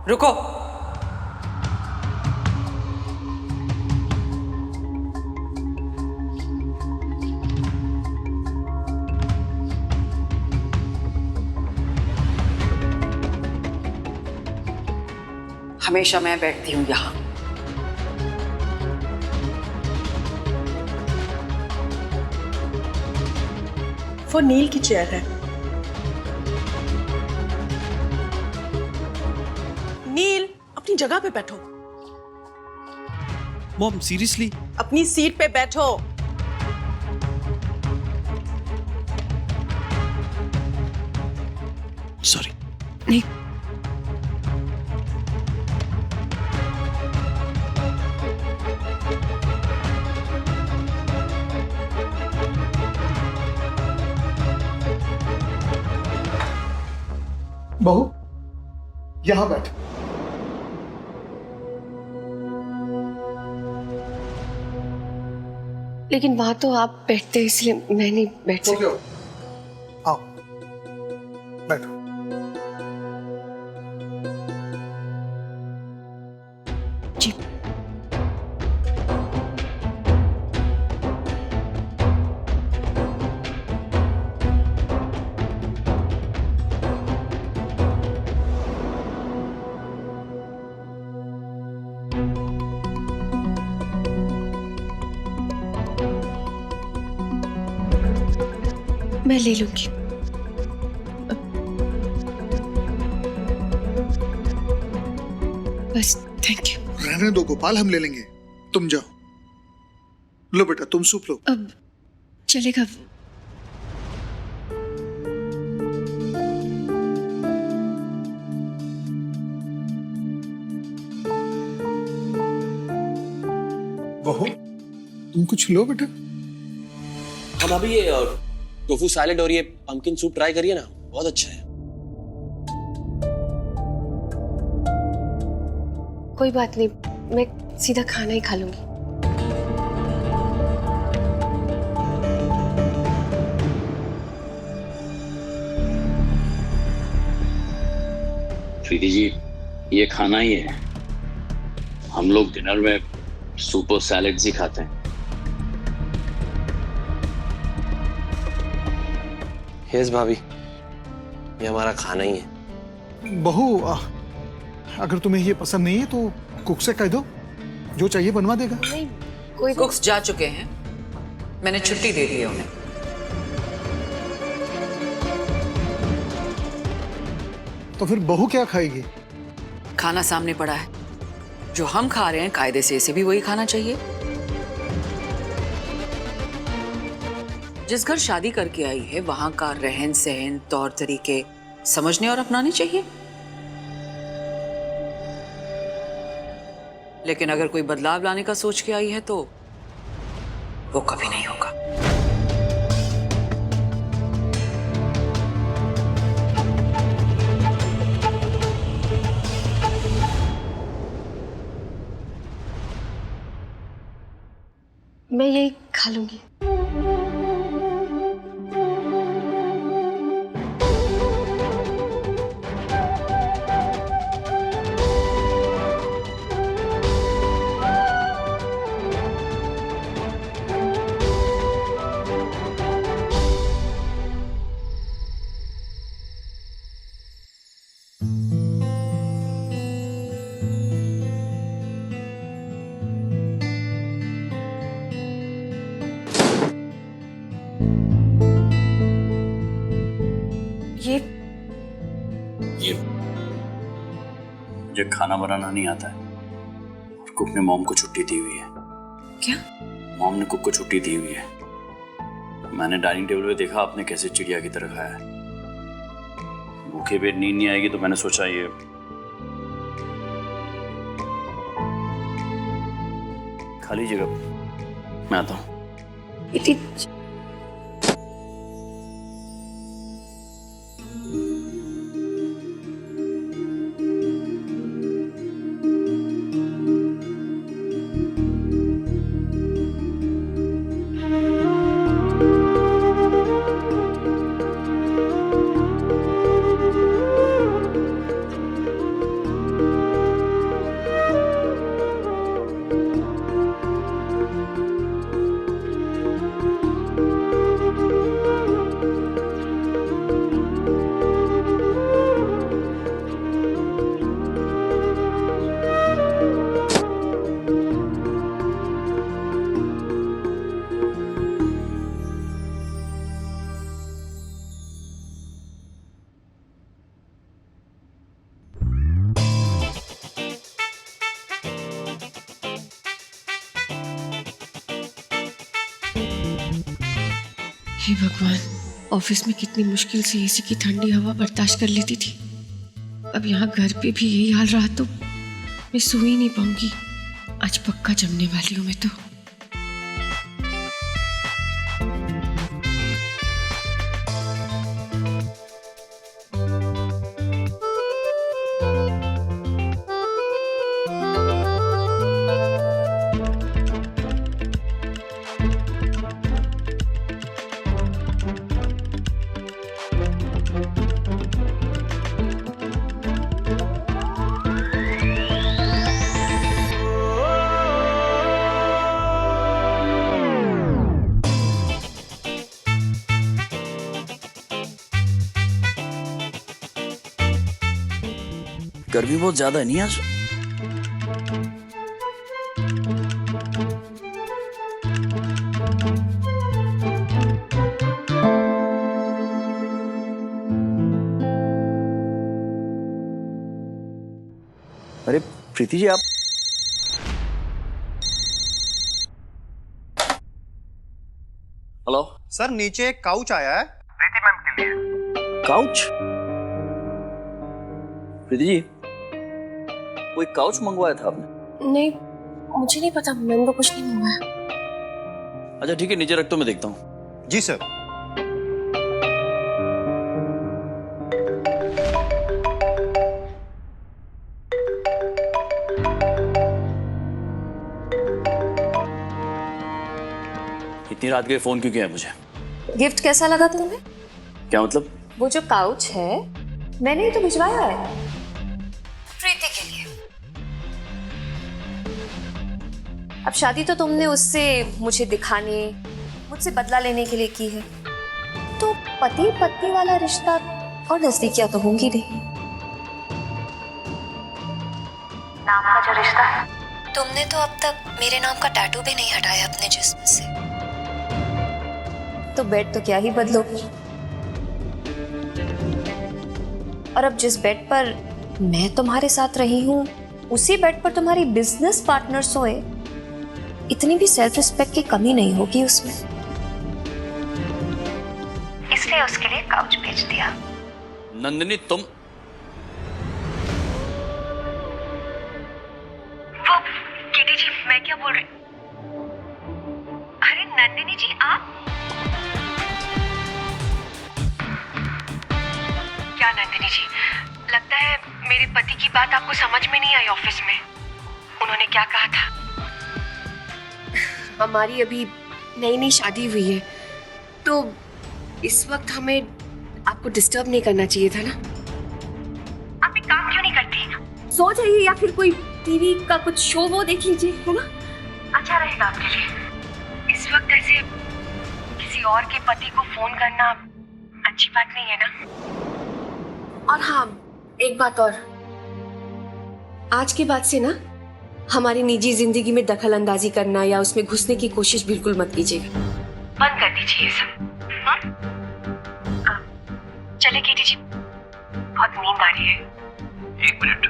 रुको। हमेशा मैं बैठती हूं यहां। वो नील की चेयर है। नील, अपनी जगह पे बैठो। Mom seriously? अपनी सीट पे बैठो। सॉरी। नहीं, बहू यहां बैठ। लेकिन वहां तो आप बैठते इसलिए मैं नहीं बैठ सो सकती। जाओ, आओ बैठो। जी। मैं ले लूंगी। बस थैंक यू। रहने दो गोपाल, हम ले लेंगे, तुम जाओ। लो बेटा तुम सूप लो। अब चलेगा। बहू तुम कुछ लो बेटा। हम अभी ये टोफू सैलेड और ये पंपकिन सूप ट्राई करिए ना, बहुत अच्छा है। कोई बात नहीं, मैं सीधा खाना ही खा लूंगी। प्रीति जी, ये खाना ही है। हम लोग डिनर में सूप और सैलेड्स ही खाते हैं। यस भाभी, ये हमारा खाना ही है। बहू अगर तुम्हें ये पसंद नहीं है तो कुक से कह दो, जो चाहिए बनवा देगा। नहीं, कोई कुक्स जा चुके हैं, मैंने छुट्टी दे दी है उन्हें। तो फिर बहू क्या खाएगी? खाना सामने पड़ा है, जो हम खा रहे हैं कायदे से इसे भी वही खाना चाहिए। जिस घर शादी करके आई है वहां का रहन सहन, तौर तरीके समझने और अपनाने चाहिए। लेकिन अगर कोई बदलाव लाने का सोच के आई है तो वो कभी नहीं होगा। मैं यही खा लूंगी। ये मुझे खाना बनाना नहीं आता है और कुक ने मॉम को छुट्टी दी हुई है। क्या? मॉम ने कुक को छुट्टी दी हुई है। मैंने डाइनिंग टेबल पे देखा आपने कैसे चिड़िया की तरह खाया है। भूखे पेट नींद नहीं आएगी तो मैंने सोचा ये खाली जगह मैं आता हूँ। इतनी हे भगवान, ऑफिस में कितनी मुश्किल से एसी की ठंडी हवा बर्दाश्त कर लेती थी। अब यहाँ घर पे भी यही हाल रहा तो मैं सो ही नहीं पाऊंगी। आज पक्का जमने वाली हूँ मैं तो। गर्मी बहुत ज्यादा है नहीं आज? अरे प्रीति जी, आप हेलो सर, नीचे एक काउच आया है प्रीति मैम के लिए। काउच? प्रीति जी, कोई काउच मंगवाया था आपने? नहीं, मुझे नहीं पता, मैंने तो कुछ नहीं मंगवाया। अच्छा ठीक है, नीचे रख तो मैं देखता हूँ। जी सर। इतनी रात के फोन क्यों किया है मुझे? गिफ्ट कैसा लगा तुम्हें? क्या मतलब? वो जो काउच है मैंने ही तो भिजवाया है प्रीति के लिए। अब शादी तो तुमने उससे मुझे दिखाने, मुझसे बदला लेने के लिए की है, तो पति पत्नी वाला रिश्ता और नजदीकियां तो होंगी नहीं। नाम का जो रिश्ता है, तुमने तो अब तक मेरे नाम का टैटू भी नहीं हटाया अपने जिस्म से, तो बेड तो क्या ही बदलोगी। और अब जिस बेड पर मैं तुम्हारे साथ रही हूं, उसी बेड पर तुम्हारी बिजनेस पार्टनर सोए, इतनी भी सेल्फ रिस्पेक्ट की कमी नहीं होगी उसमें। इसलिए उसके लिए काउच भेज दिया। नंदिनी तुम वो केटी जी, मैं क्या बोल रही? अरे नंदिनी जी, आप क्या? नंदिनी जी, लगता है मेरे पति की बात आपको समझ में नहीं आई ऑफिस में। उन्होंने क्या कहा था? हमारी अभी नई नई शादी हुई है, तो इस वक्त हमें आपको डिस्टर्ब नहीं करना चाहिए था ना। आप एक काम क्यों नहीं करती? सो जाइए या फिर कोई टीवी का कुछ शो वो देख लीजिए, है ना? अच्छा रहेगा आपके लिए। इस वक्त ऐसे किसी और के पति को फोन करना अच्छी बात नहीं है ना। और हाँ, एक बात और, आज के बाद से ना हमारी निजी जिंदगी में दखल अंदाजी करना या उसमें घुसने की कोशिश बिल्कुल मत कीजिएगा। बंद कर दीजिए ये सब। चले केटी जी, बहुत नींद आ रही है। एक मिनट।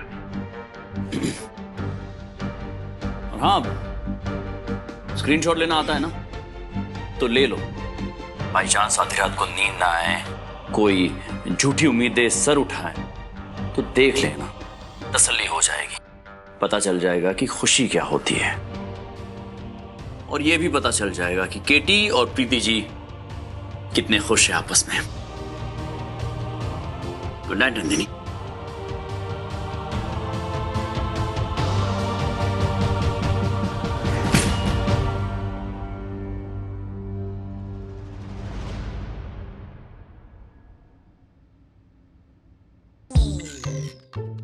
और हाँ, स्क्रीनशॉट लेना आता है ना, तो ले लो। बाई चांस आधी रात को नींद ना आए, कोई झूठी उम्मीदें सर उठाए, तो देख लेना, तसल्ली हो जाएगी। पता चल जाएगा कि खुशी क्या होती है, और यह भी पता चल जाएगा कि केटी और प्रीति जी कितने खुश हैं आपस में। Good night Nandini.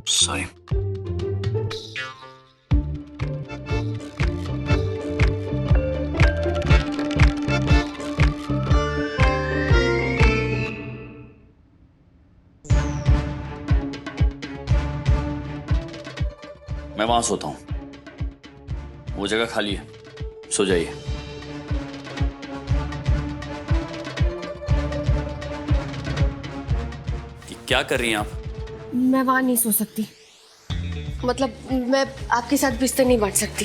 सॉरी। मैं वहां सोता हूं, वो जगह खाली है, सो जाइए। क्या कर रही हैं आप? मैं वहां नहीं सो सकती, मतलब मैं आपके साथ बिस्तर नहीं बांट सकती।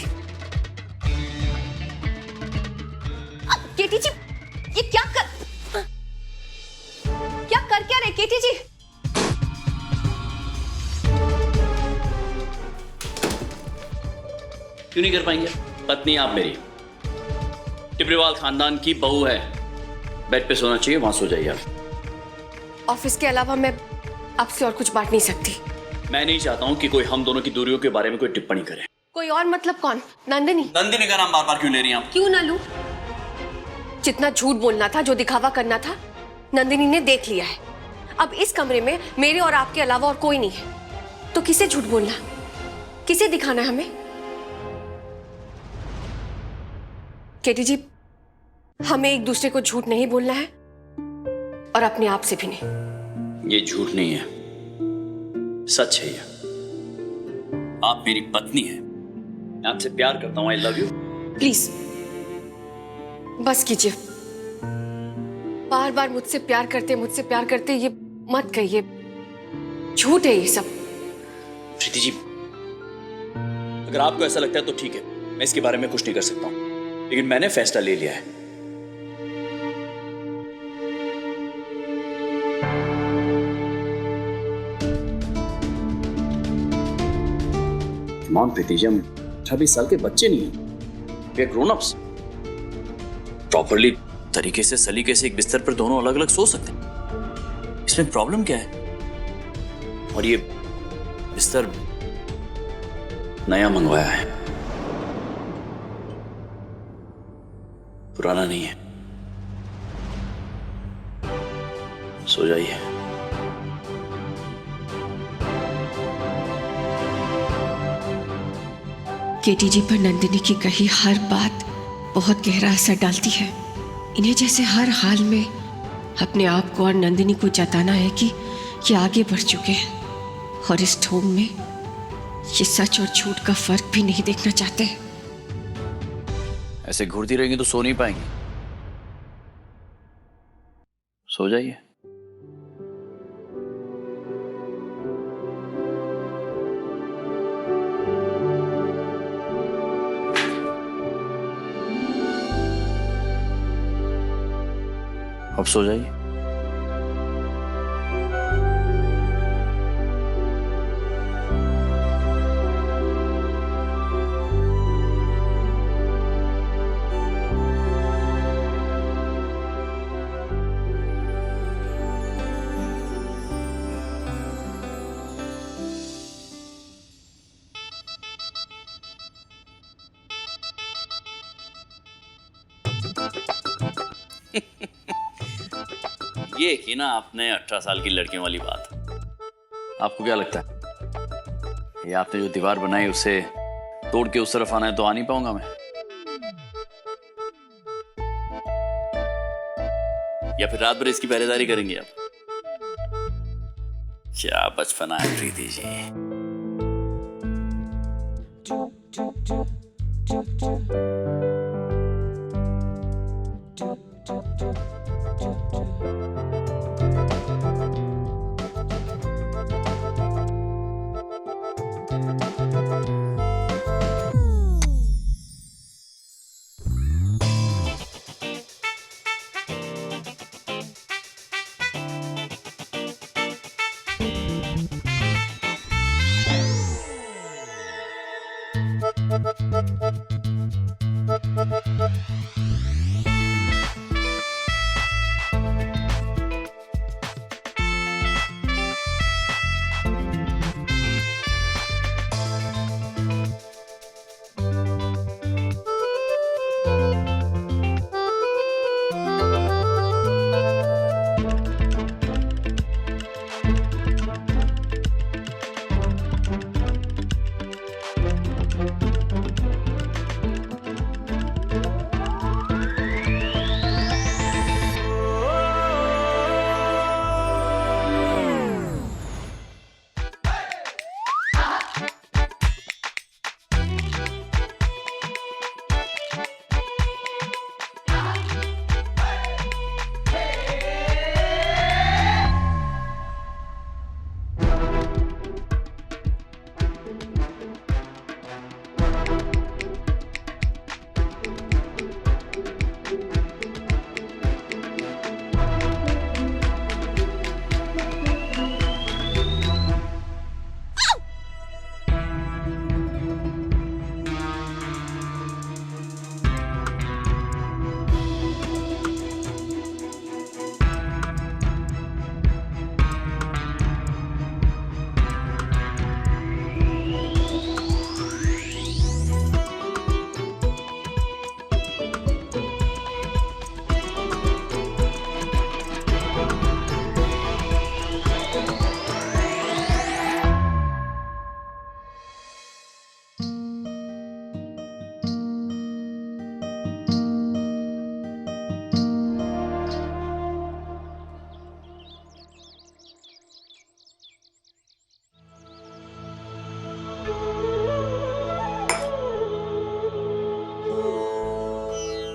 केटी जी, ये क्या कर? क्यों नहीं कर पाएंगे? पत्नी आप मेरी, टिब्रीवाल खानदान की बहू है। बेड पे सोना चाहिए, वहां सो जाइए आप। ऑफिस के अलावा मैं आपसे और कुछ बांट नहीं सकती। मैं नहीं चाहता हूं कि कोई हम दोनों की दूरियों के बारे में कोई टिप्पणी करे। कोई और मतलब कौन? नंदिनी? नंदिनी का नाम बार बार क्यों ले रही हैं आप? क्यों ना लूं? जितना झूठ बोलना था, जो दिखावा करना था, नंदिनी ने देख लिया है। अब इस कमरे में मेरे और आपके अलावा और कोई नहीं है, तो किसे झूठ बोलना, किसे दिखाना है हमें? केटी जी, हमें एक दूसरे को झूठ नहीं बोलना है और अपने आप से भी नहीं। ये झूठ नहीं है, सच है। ये आप मेरी पत्नी हैं, मैं आपसे प्यार करता हूं। I love you. प्लीज बस कीजिए। बार बार मुझसे प्यार करते ये मत कहिए, झूठ है ये सब। प्रीति जी, अगर आपको ऐसा लगता है तो ठीक है, मैं इसके बारे में कुछ नहीं कर सकता हूं, लेकिन मैंने फैसला ले लिया है। कम ऑन प्रीति जी, हम 26 साल के बच्चे नहीं हैं, we are grown ups. Properly तरीके से सलीके से एक बिस्तर पर दोनों अलग अलग सो सकते हैं, इसमें प्रॉब्लम क्या है? और ये बिस्तर नया मंगवाया है, पुराना नहीं है। सो जाइए। केटी जी पर नंदिनी की कही हर बात बहुत गहरा असर डालती है। इन्हें जैसे हर हाल में अपने आप को और नंदिनी को जताना है कि ये आगे बढ़ चुके हैं और इस ढोंग में ये सच और झूठ का फर्क भी नहीं देखना चाहते। ऐसे घूरती रहेंगी तो सो नहीं पाएंगी। सो जाइए। अब सो जाइए। ये की ना आपने 18 साल की लड़कियों वाली बात। आपको क्या लगता है ये आपने जो दीवार बनाई उसे तोड़ के उस तरफ आना है तो आ नहीं पाऊंगा मैं? या फिर रात भर इसकी पहरेदारी करेंगे आप? क्या बचपना है प्रीति जी।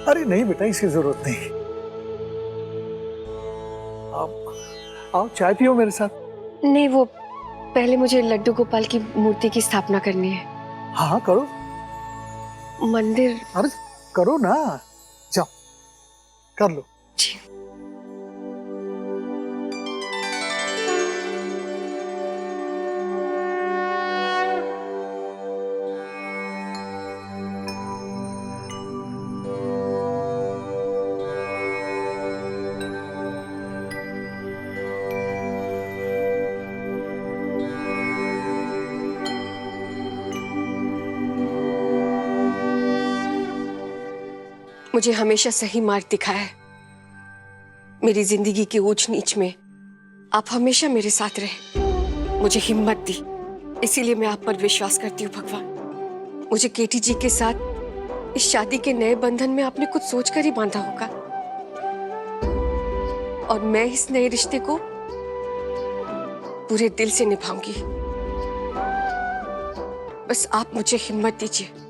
अरे नहीं बेटा, इसकी जरूरत नहीं। आओ चाय पियो मेरे साथ। नहीं, वो पहले मुझे लड्डू गोपाल की मूर्ति की स्थापना करनी है। हाँ करो। मंदिर। अरे करो ना, जाओ कर लो। जी। मुझे हमेशा सही मार्ग दिखाया है। मेरी जिंदगी की ऊंच नीच में आप हमेशा मेरे साथ रहे, मुझे हिम्मत दी, इसीलिए मैं आप पर विश्वास करती हूँ भगवान। मुझे केटी जी के साथ इस शादी के नए बंधन में आपने कुछ सोचकर ही बांधा होगा, और मैं इस नए रिश्ते को पूरे दिल से निभाऊंगी। बस आप मुझे हिम्मत दीजिए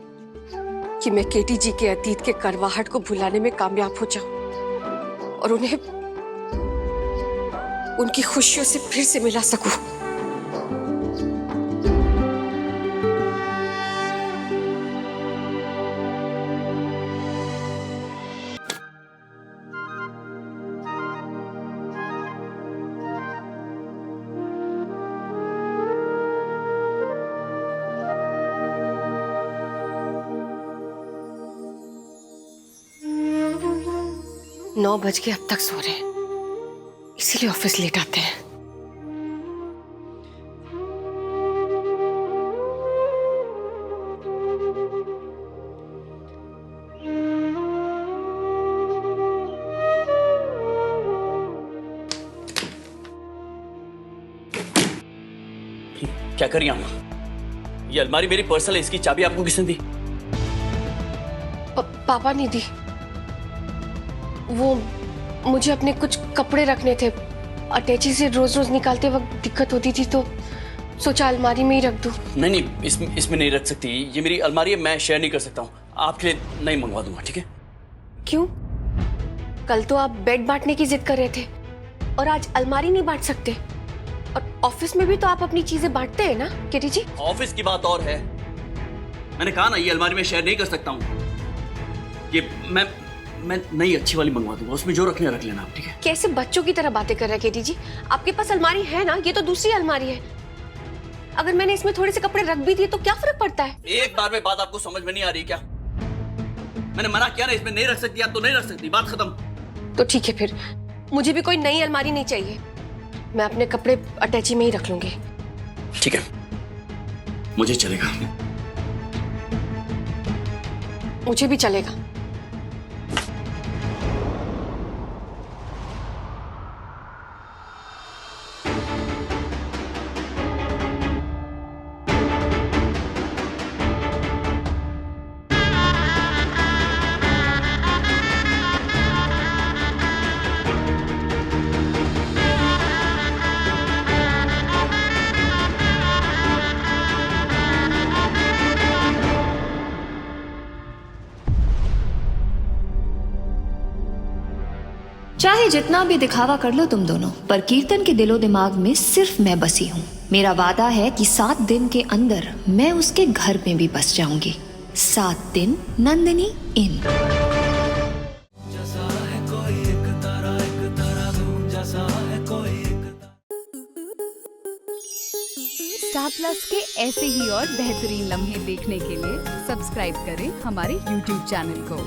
कि मैं केटी जी के अतीत के करवाहट को भुलाने में कामयाब हो जाऊं और उन्हें उनकी खुशियों से फिर से मिला सकूं। नौ बज के अब तक सो रहे हैं, इसीलिए ऑफिस लेट आते हैं। क्या करिए आप? ये अलमारी मेरी पर्सनल है, इसकी चाबी आपको किसने दी? पापा ने दी। वो मुझे अपने कुछ कपड़े रखने थे, अटैची से रोज रोज निकालते वक्त दिक्कत होती थी, तो सोचा अलमारी में ही रख दूं। नहीं, इसमें नहीं रख सकती, ये मेरी अलमारी है, मैं शेयर नहीं कर सकता हूँ। आपके लिए नहीं मंगवा दूंगा, ठीक है? क्यों? कल तो आप बेड बांटने की जिद कर रहे थे और आज अलमारी नहीं बांट सकते। और ऑफिस में भी तो आप अपनी चीजें बांटते हैं ना केटी जी? ऑफिस की बात और है, मैंने कहा ना ये अलमारी में शेयर नहीं कर सकता हूँ। ये मैं नई अच्छी वाली मंगवा दूंगा, उसमें जो रखने रख लेना आप, ठीक है? कैसे बच्चों की तरह बातें कर रहे हैं केटी जी? आपके पास अलमारी है ना, ये तो दूसरी अलमारी है। अगर मैंने इसमें थोड़े से कपड़े रख भी दिए तो क्या फर्क पड़ता है? एक बार में बात आपको समझ में नहीं आ रही क्या? मैंने मना किया ना, इसमें नहीं रख सकती आप तो नहीं रख सकती, बात खत्म। तो ठीक है, फिर मुझे भी कोई नई अलमारी नहीं चाहिए, मैं अपने कपड़े अटैची में ही रख लूंगी। ठीक है, मुझे चलेगा। मुझे भी चलेगा। चाहे जितना भी दिखावा कर लो तुम दोनों, पर कीर्तन के दिलो दिमाग में सिर्फ मैं बसी हूँ। मेरा वादा है कि 7 दिन के अंदर मैं उसके घर में भी बस जाऊंगी। 7 दिन नंदिनी इन। स्टार प्लस के ऐसे ही और बेहतरीन लम्हे देखने के लिए सब्सक्राइब करें हमारे YouTube चैनल को।